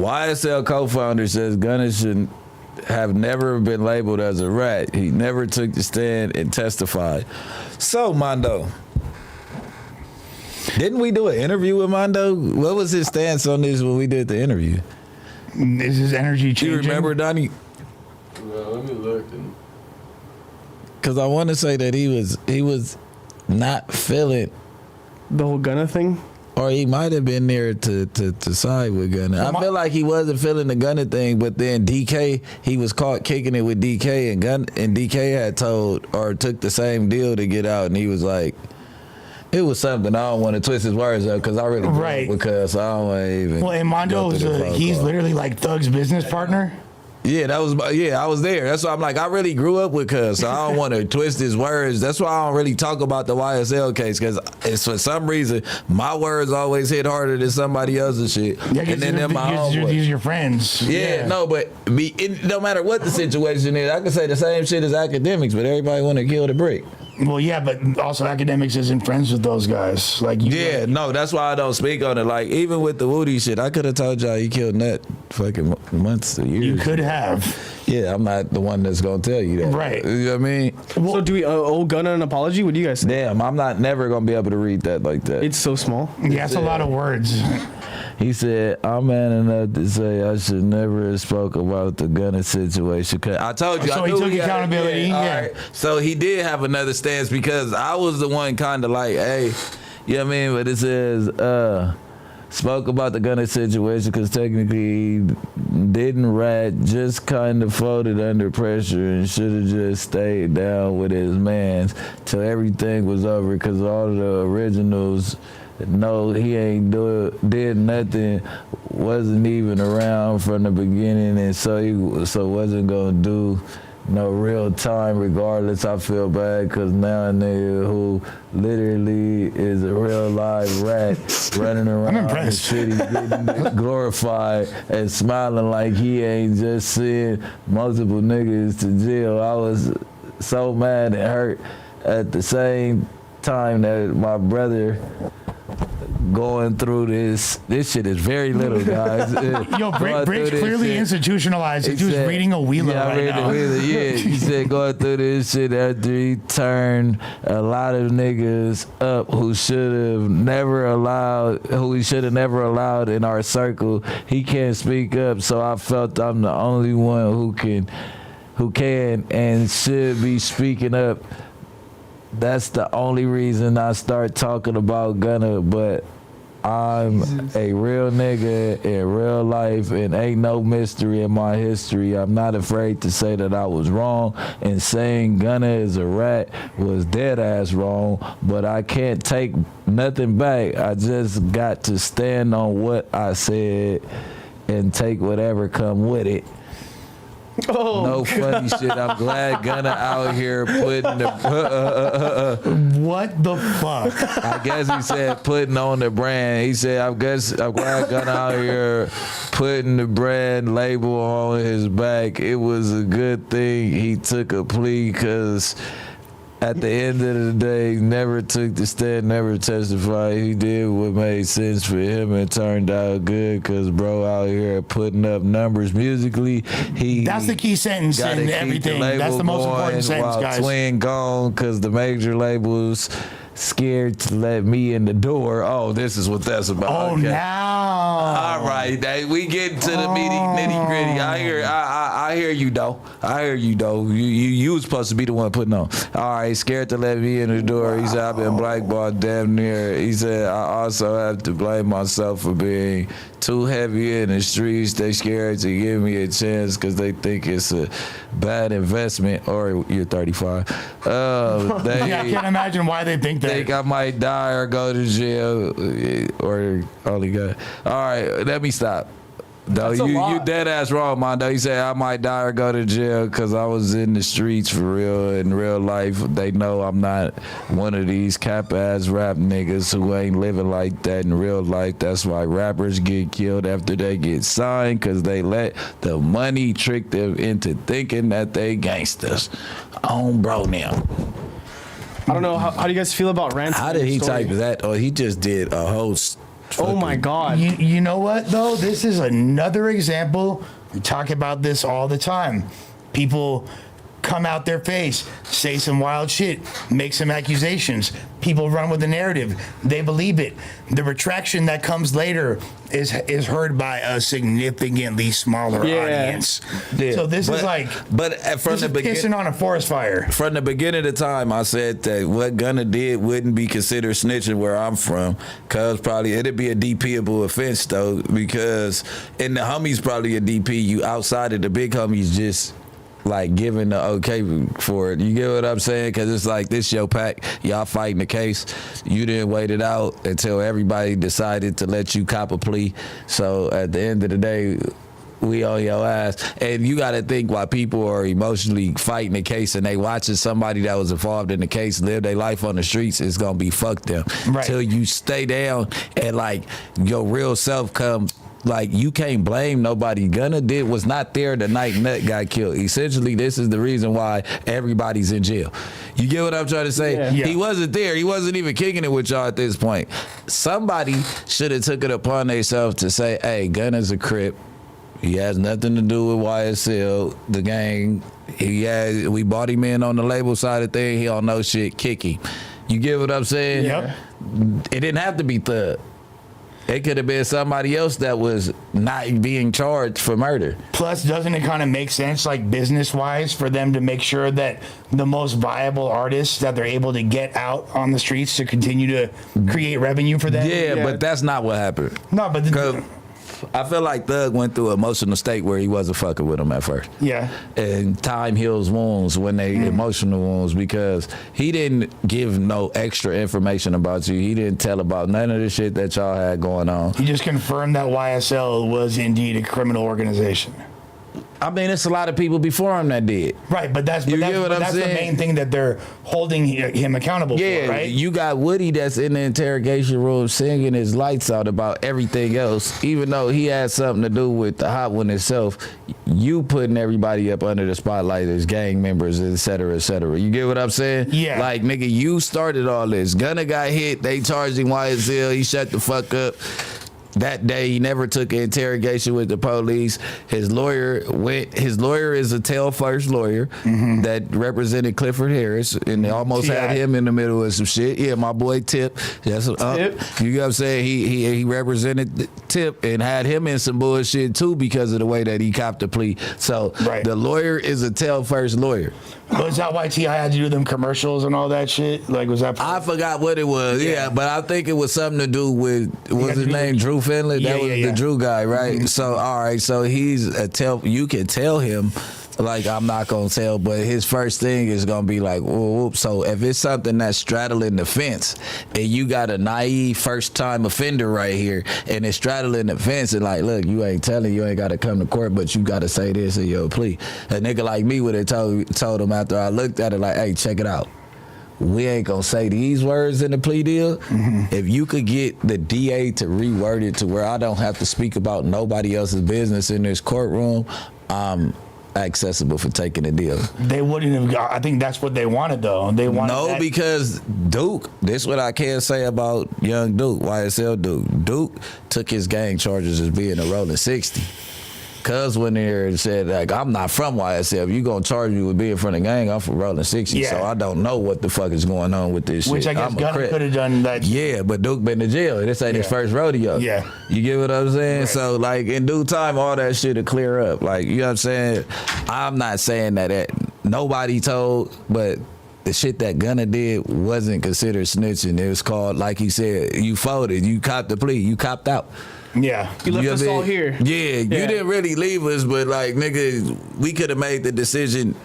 YSL co-founder says Gunna should have never been labeled as a rat. He never took the stand and testified. So, Mondo, didn't we do an interview with Mondo? What was his stance on this when we did the interview? Is his energy changing? You remember, Donnie? Well, let me look. Because I want to say that he was not feeling the whole Gunna thing. Or he might have been there to side with Gunna. I feel like he wasn't feeling the Gunna thing, but then DK, he was caught kicking it with DK, and DK had told or took the same deal to get out, and he was like, it was something. I don't want to twist his words up because I really don't, because I don't want to even. Well, and Mondo's he's literally like Thug's business partner. Yeah, I was there. That's why I'm like, I really grew up with Cuz, so I don't want to twist his words. That's why I don't really talk about the YSL case, because it's for some reason my words always hit harder than somebody else's shit. Yeah, and then these are your friends. Yeah, no, but no matter what the situation is, I can say the same shit as academics, but everybody want to kill the Bricc. Well, yeah, but also academics isn't friends with those guys. Like, no, that's why I don't speak on it. Like, even with the Woody shit, I could have told y'all he killed Nut fucking months or years. You could have. Yeah, I'm not the one that's gonna tell you that. Right. You know what I mean? So do we owe Gunna an apology? What do you guys say? Damn, I'm not never gonna be able to read that like that. It's so small. Yeah, it's a lot of words. He said, I'm man enough to say I should never have spoke about the Gunna situation. Cause I told you. So I he knew took accountability. Yeah. Right. So he did have another stance because I was the one kind of like, hey, you know what I mean? But it says, spoke about the Gunna situation because technically he didn't rat, just kind of folded under pressure and should have just stayed down with his mans till everything was over because all of the originals. No, he ain't did nothing, wasn't even around from the beginning, and so wasn't gonna do no real time regardless. I feel bad because now a nigga who literally is a real live rat running around the city getting glorified and smiling like he ain't just sent multiple niggas to jail. I was so mad and hurt at the same time that my brother going through this shit is very little, guys. Yo, Bricc clearly institutionalized. He was reading a Wheeler right now. He said going through this shit after he turned a lot of niggas up who we should have never allowed in our circle. He can't speak up, so I felt I'm the only one who can and should be speaking up. That's the only reason I start talking about Gunna, but I'm a real nigga in real life and ain't no mystery in my history. I'm not afraid to say that I was wrong, and saying Gunna is a rat was dead ass wrong, but I can't take nothing back. I just got to stand on what I said and take whatever come with it. Oh, no funny shit. I'm glad Gunna out here putting the what the fuck? I guess he said putting on the brand. He said I'm glad Gunna out here putting the brand label on his back. It was a good thing he took a plea because at the end of the day, never took the stand, never testified. He did what made sense for him and turned out good because bro out here putting up numbers musically. That's the key sentence in everything. That's the most important sentence, guys. Twin gone because the major labels scared to let me in the door. Oh, this is what that's about. Oh, okay. Now. All right, we get to the nitty gritty. I hear you though. You was supposed to be the one putting on. All right, scared to let me in the door. He said I've been blackballed damn near. He said I also have to blame myself for being too heavy in the streets. They scared to give me a chance because they think it's a bad investment. Or you're 35. I can't imagine why they think that. Think I might die or go to jail or only go. All right, let me stop. No, you dead ass wrong, Mondo. You said I might die or go to jail because I was in the streets for real. In real life, they know I'm not one of these cap ass rap niggas who ain't living like that in real life. That's why rappers get killed after they get signed because they let the money trick them into thinking that they gangsters. On bro now. I don't know. How do you guys feel about Rant? How did he type that? Oh, he just did a whole Oh my God. You know what though? This is another example. We talk about this all the time. People come out their face, say some wild shit, make some accusations. People run with the narrative. They believe it. The retraction that comes later is heard by a significantly smaller audience. Yeah. So this is like, but from the beginning, pissing on a forest fire. From the beginning of the time, I said that what Gunna did wouldn't be considered snitching where I'm from, cause probably it'd be a DPable offense though, because and the homies probably a DP. You outside of the big homies just like giving the okay for it. You get what I'm saying? Because it's like, this your pack. Y'all fighting the case. You didn't wait it out until everybody decided to let you cop a plea. So at the end of the day, we on your ass. And you got to think, while people are emotionally fighting the case and they watching somebody that was involved in the case live their life on the streets, it's going to be fuck them. Right. Till you stay down and like your real self comes. Like, you can't blame nobody. Gunna was not there the night Nut got killed. Essentially, this is the reason why everybody's in jail. You get what I'm trying to say? Yeah. He wasn't there. He wasn't even kicking it with y'all at this point. Somebody should have took it upon themselves to say, hey, Gunna's a Crip. He has nothing to do with YSL, the gang. We bought him in on the label side of things. He don't know shit. Kick him. You get what I'm saying? Yep. It didn't have to be Thug. It could have been somebody else that was not being charged for murder. Plus, doesn't it kind of make sense, like business-wise, for them to make sure that the most viable artists that they're able to get out on the streets to continue to create revenue for them? Yeah, but that's not what happened. No, but I feel like Thug went through an emotional state where he wasn't fucking with him at first. Yeah. And time heals wounds when they emotional wounds, because he didn't give no extra information about you. He didn't tell about none of the shit that y'all had going on. He just confirmed that YSL was indeed a criminal organization. I mean, it's a lot of people before him that did. Right, but that's the main thing that they're holding him accountable for, right? You got Woody that's in the interrogation room singing his lights out about everything else, even though he had something to do with the hot one itself. You putting everybody up under the spotlight as gang members, et cetera, et cetera. You get what I'm saying? Yeah. Like, nigga, you started all this. Gunna got hit. They charged him YSL. He shut the fuck up. That day, he never took an interrogation with the police. His lawyer is a tail first lawyer that represented Clifford Harris, and they almost had him in the middle of some shit. Yeah, my boy Tip. That's Tip. You know what I'm saying? He represented Tip and had him in some bullshit too because of the way that he copped the plea. So the lawyer is a tail first lawyer. Was that why T.I. had to do them commercials and all that shit? Like, was that? I forgot what it was. Yeah, but I think it was something to do with, what's his name? Drew Finley? That was the Drew guy, right? So, all right, so he's you can tell him, like, I'm not going to tell, but his first thing is going to be like, whoop. So if it's something that's straddling the fence and you got a naive first-time offender right here and it's straddling the fence and like, look, you ain't telling, you ain't got to come to court, but you got to say this in your plea. A nigga like me would have told him after I looked at it like, hey, check it out. We ain't gonna say these words in the plea deal. If you could get the DA to reword it to where I don't have to speak about nobody else's business in this courtroom, I'm accessible for taking the deal. They wouldn't have. I think that's what they wanted, though. They wanted because Duke. This is what I can say about young Duke, YSL Duke. Duke took his gang charges as being a rolling 60. Cuz went there and said, like, I'm not from YSL. If you gonna charge me with being from the gang, I'm from rolling 60. So I don't know what the fuck is going on with this Which shit. I guess Gunna could have done that. Yeah, but Duke been to jail. This ain't his first rodeo. Yeah. You get what I'm saying? Right. So, like, in due time, all that shit will clear up. Like, you know what I'm saying? I'm not saying that nobody told, but the shit that Gunna did wasn't considered snitching. It was called, like he said, you folded. You copped the plea. You copped out. Yeah. You left us all here. Yeah, you didn't really leave us, but like, nigga, we could have made the decision.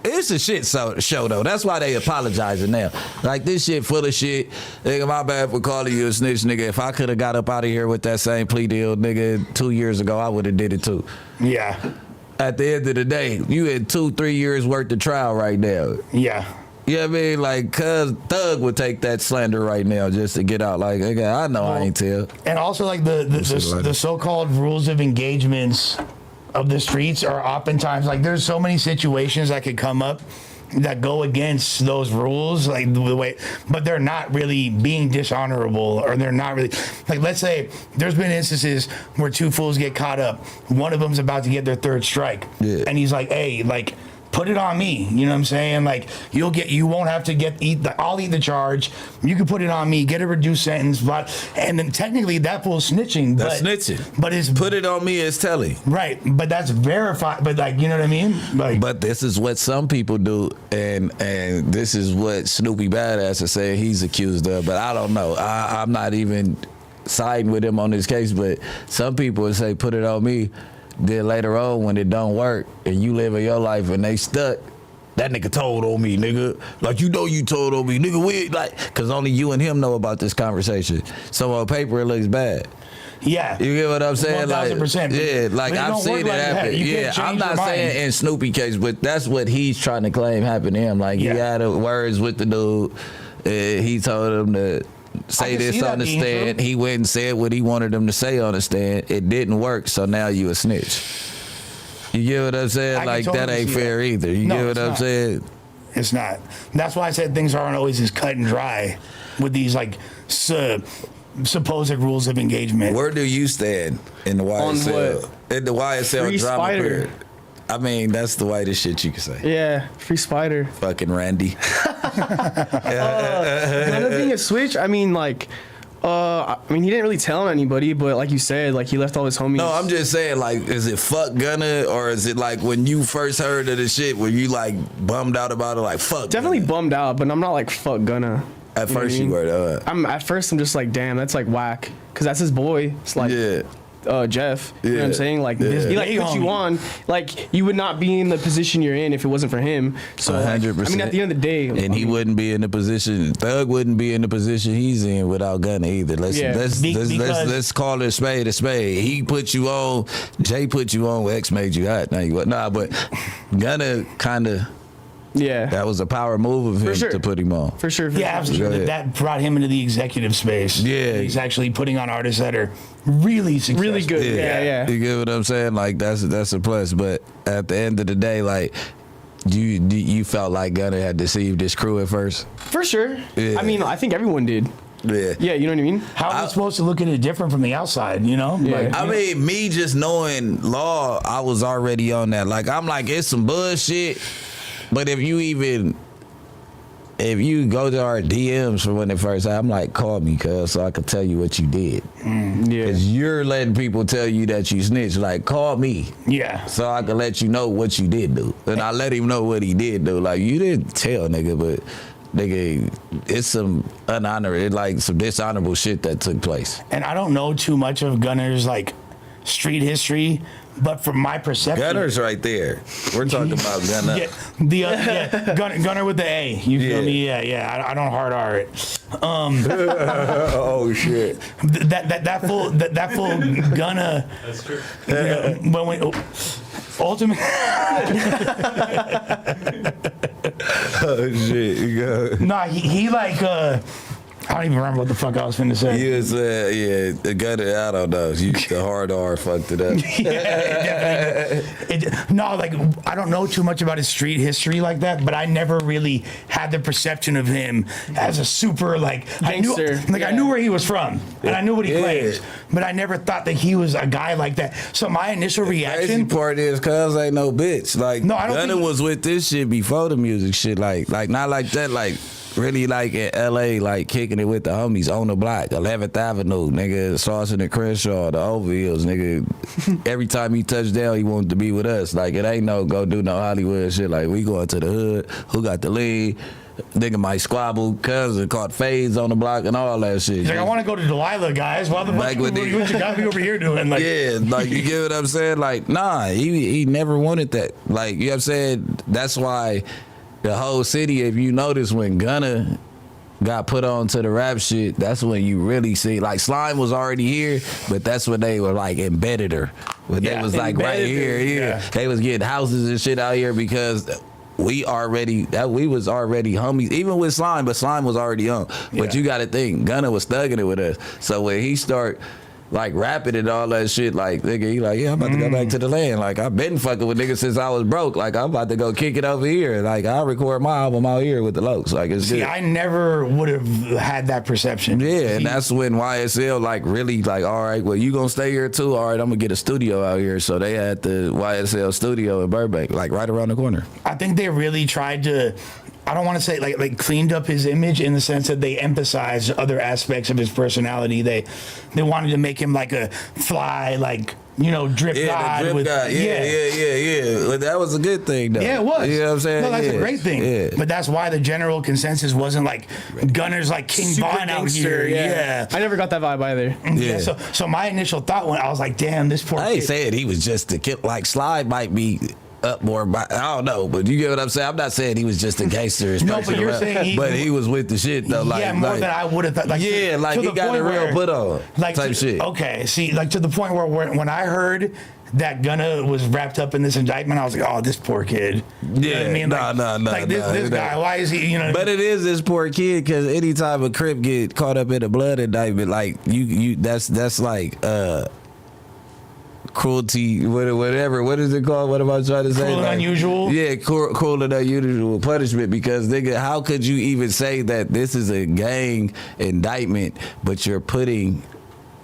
It's a shit show though. That's why they apologizing now. Like, this shit full of shit. Nigga, my bad for calling you a snitch, nigga. If I could have got up out of here with that same plea deal, nigga, 2 years ago, I would have did it too. Yeah. At the end of the day, you had 2-3 years worth of trial right now. Yeah. You know what I mean? Like, cuz Thug would take that slander right now just to get out. Like, nigga, I know I ain't tell. And also, like, the so-called rules of engagements of the streets are oftentimes, like, there's so many situations that could come up that go against those rules, like the way, but they're not really being dishonorable, or they're not really, like, let's say there's been instances where two fools get caught up. One of them's about to get their third strike, and he's like, hey, like, put it on me. You know what I'm saying? Like, you won't have to I'll eat the charge. You can put it on me, get a reduced sentence, but, and then technically that fool's snitching. That's snitching. But it's put it on me is telling. Right, but that's verified. But, like, you know what I mean? Like, but this is what some people do, and this is what Snoopy Badass is saying he's accused of. But I don't know. I'm not even siding with him on this case. But some people would say, put it on me. Then later on, when it don't work and you living your life and they stuck, that nigga told on me, nigga. Like, you know you told on me, nigga. We like, cause only you and him know about this conversation. So on paper it looks bad. Yeah, you get what I'm saying? 1,000%. Yeah, like I've seen it happen. Yeah, I'm not saying in Snoopy case, but that's what he's trying to claim happened to him. Like he had words with the dude. He told him to say this on the stand. He went and said what he wanted him to say on the stand. It didn't work, so now you a snitch. You get what I'm saying? Like, that ain't fair either. You get what I'm saying? It's not. That's why I said things aren't always as cut and dry with these, like, supposed rules of engagement. Where do you stand in the YSL? In the YSL Free drama Spider. period? I mean, that's the whitest shit you can say. Yeah, Free Spider. Fucking Randy. Another thing is Switch. I mean, like, I mean, he didn't really tell anybody, but like you said, like, he left all his homies. No, I'm just saying, like, is it fuck Gunna, or is it like when you first heard of the shit, were you like bummed out about it, like fuck? Definitely Gunna? bummed out, but I'm not like fuck Gunna. At first you were. At first I'm just like, damn, that's like whack, cause that's his boy. It's like, Jeff. You know what I'm saying? Like, he like put you on. Like, you would not be in the position you're in if it wasn't for him. So 100%. I mean, at the end of the day, and he wouldn't be in the position. Thug wouldn't be in the position he's in without Gunna either. Let's call it a spade a spade. He put you on. Jay put you on. X made you hot. Now you what? Nah, but Gunna kind of. Yeah, that was a power move of him to put him on. For sure. Yeah, absolutely. That brought him into the executive space. Yeah, he's actually putting on artists that are really successful. Really good. Yeah. You get what I'm saying? Like, that's a plus. But at the end of the day, like, you felt like Gunna had deceived his crew at first? For sure. Yeah. I mean, I think everyone did. Yeah. Yeah, you know what I mean? How are we supposed to look at it different from the outside, you know? Yeah. Like, I mean, me just knowing law, I was already on that. Like, I'm like, it's some bullshit. But if you go to our DMs for when it first happened, I'm like, call me, cuz, so I can tell you what you did. Yeah. Because you're letting people tell you that you snitched. Like, call me. Yeah. So I can let you know what you did do. And I let him know what he did do. Like, you didn't tell, nigga, but, nigga, it's some like, some dishonorable shit that took place. And I don't know too much of Gunna's, like, street history, but from my perception, Gunner's right there. We're talking about Gunna. Gunna with the A. You feel me? Yeah. I don't hard R it. Oh shit. That full Gunna. That's true. When we ultimate. Oh shit. You go. Nah, he like. I don't even remember what the fuck I was finna say. You was, the Gunna, I don't know. The hard R fucked it up. No, like, I don't know too much about his street history like that, but I never really had the perception of him as a super, like, gangster. I knew where he was from, and I knew what he claims, but I never thought that he was a guy like that. So my initial reaction. Crazy part is, cuz ain't no bitch. Like, no, I don't Gunna was with this shit before the music shit. Like not like that. Like, really, like in LA, like kicking it with the homies on the block, 11th Avenue, nigga, Slauson and Crenshaw, the Overhills, nigga. Every time he touched down, he wanted to be with us. Like, it ain't no go do no Hollywood shit. Like, we going to the hood, who got the lead, nigga might squabble, cousin caught fades on the block and all that shit. He's like, I want to go to Delilah, guys. Why the fuck what you got me over here doing? Like, yeah, like, you get what I'm saying? Like, nah, he never wanted that. Like, you know what I'm saying? That's why the whole city, if you notice, when Gunna got put on to the rap shit, that's when you really see, like, Slime was already here, but that's when they were like embedded her. But they was like right here. Yeah. They was getting houses and shit out here because we was already homies, even with Slime, but Slime was already on. But you gotta think, Gunna was thugging it with us. So when he start like rapping and all that shit. Like nigga, he like, yeah, I'm about to go back to the land. Like I've been fucking with niggas since I was broke. Like I'm about to go kick it over here. Like I record my album out here with the Lokes. Like it's good. I never would have had that perception. Yeah, and that's when YSL like really like, all right, well you gonna stay here too. All right, I'm gonna get a studio out here. So they had the YSL studio in Burbank, like right around the corner. I think they really tried to, I don't want to say like cleaned up his image in the sense that they emphasized other aspects of his personality. They wanted to make him like a fly, like, you know, drip god. Yeah. But that was a good thing, though. Yeah, it was. You know what I'm saying? No, that's a great thing. Yeah. But that's why the general consensus wasn't like Gunner's like King Super Von out gangster, here. Yeah. I never got that vibe either. Yeah. So my initial thought when I was like, damn, this poor I ain't kid. saying he was just a kid. Like Slide might be up more, I don't know, but you get what I'm saying. I'm not saying he was just a gangster. No, but you're saying he was with the shit though. Like, yeah, more than I would have thought. Like, yeah, like he got a real put on, like type shit. Okay, see, like to the point where when I heard that Gunna was wrapped up in this indictment, I was like, oh, this poor kid. You know what I mean? Like this guy, why is he? You know. But it is this poor kid because anytime a Crip get caught up in a blood indictment, like you, that's like. Cruelty, whatever. What is it called? What am I trying to say? Cruel and unusual? Yeah, cruel and unusual punishment. Because nigga, how could you even say that this is a gang indictment, but you're putting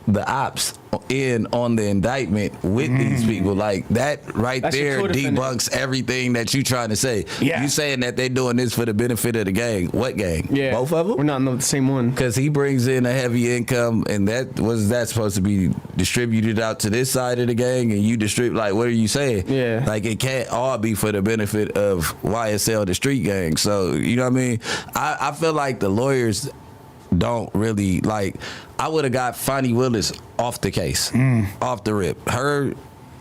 the ops in on the indictment with these people? Like that right That's there debunks everything that you trying to say. Yeah. You saying that they doing this for the benefit of the gang. What gang? Yeah. Both of them? We're not in the same one. Because he brings in a heavy income, and that was that supposed to be distributed out to this side of the gang, and you distribute, like, what are you saying? Yeah. Like, it can't all be for the benefit of YSL, the street gang. So, you know what I mean? I feel like the lawyers don't really, like, I would have got Fonnie Willis off the case, off the rip. Her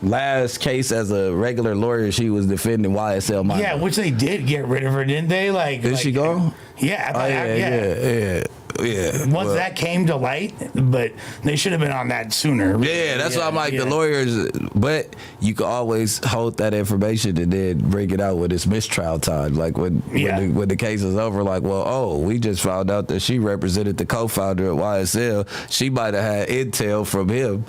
last case as a regular lawyer, she was defending YSL Mondo. Yeah, which they did get rid of her, didn't they? Like, Did she go? Yeah, Yeah. Once that came to light, but they should have been on that sooner. Yeah, that's why I'm like the lawyers, but you can always hold that information and then bring it out when it's mistrial time. Like when the case is over, like, well, we just found out that she represented the co-founder at YSL. She might have had intel from him